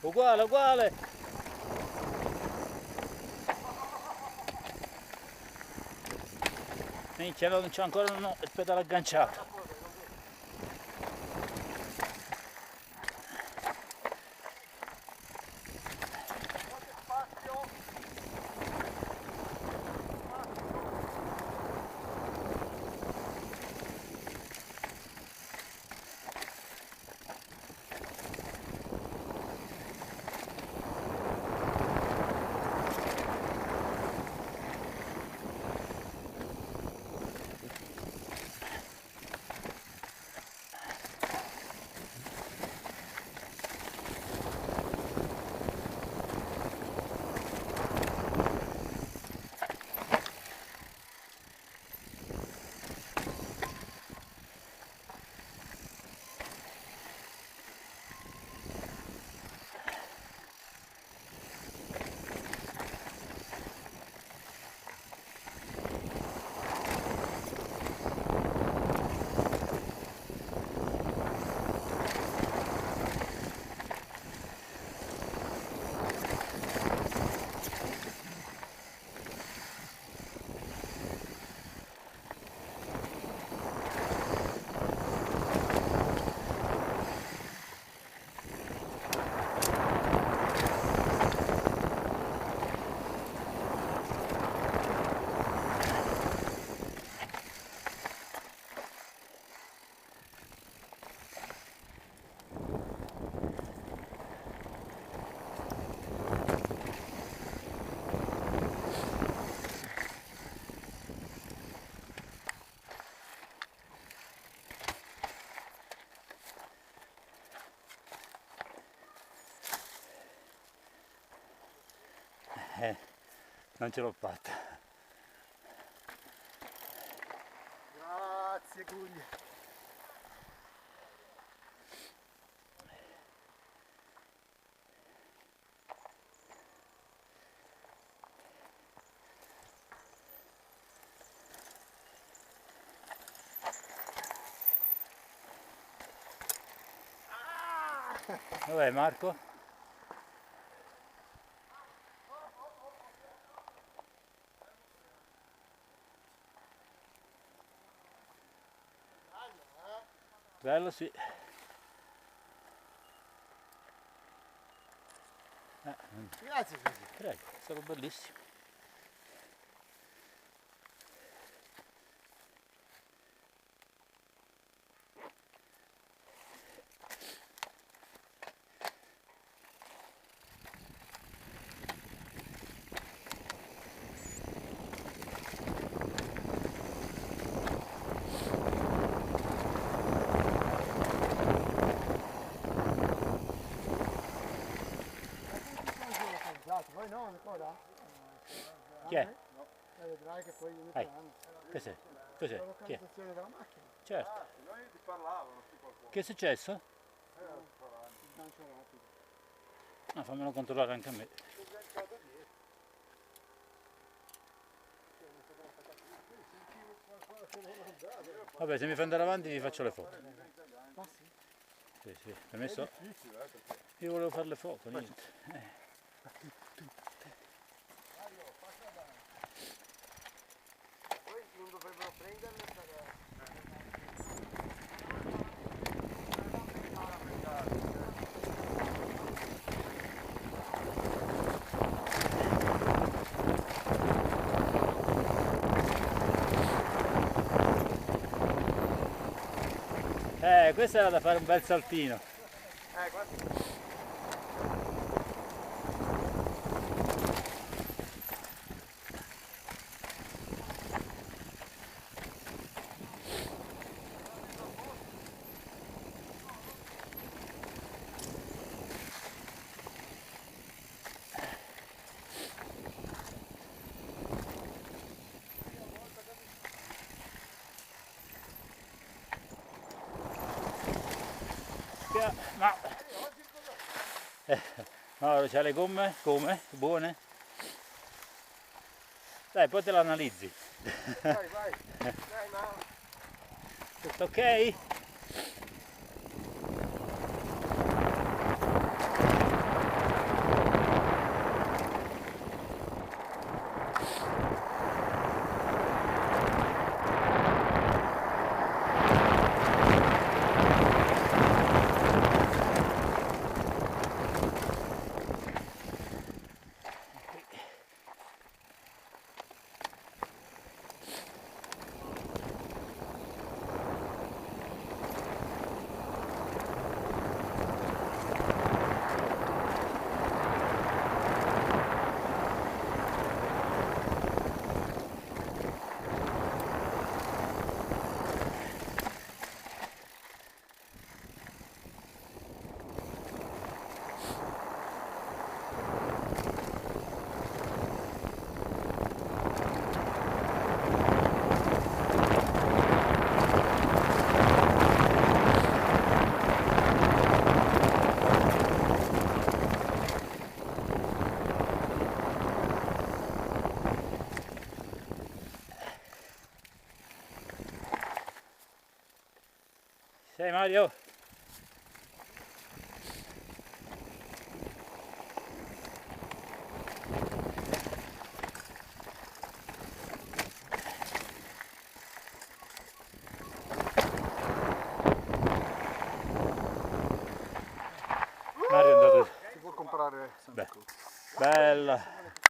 Uguale, uguale. Minchia, non c'è ancora il pedale agganciato. Non ce l'ho fatta. Grazie Gugli. Dov'è Marco? Bello sì. Grazie Gugli. Prego, è stato bellissimo. Voi no ancora? Chi è? No. Vedrai che poi io Cos'è? Cos'è? La Chi è? localizzazione della macchina. Certo. Noi ti parlavano, sti qualcuno. Che è successo? Il gancio rapido. No, fammelo controllare anche a me. Vabbè, se mi fai andare avanti vi faccio le foto. Ma sì. Sì, sì, per me so. Io volevo fare le foto, niente. Poi non dovrebbero prenderle Questa era da fare un bel saltino. guarda. Ma Mauro, c'ha le gomme? Come? Buone? Dai, poi te la analizzi. Vai, vai. Dai, Mauro. Tutto ok? Sei Mario? Mario è andato. Si può comprare Santa Beh. Cruz. Bella.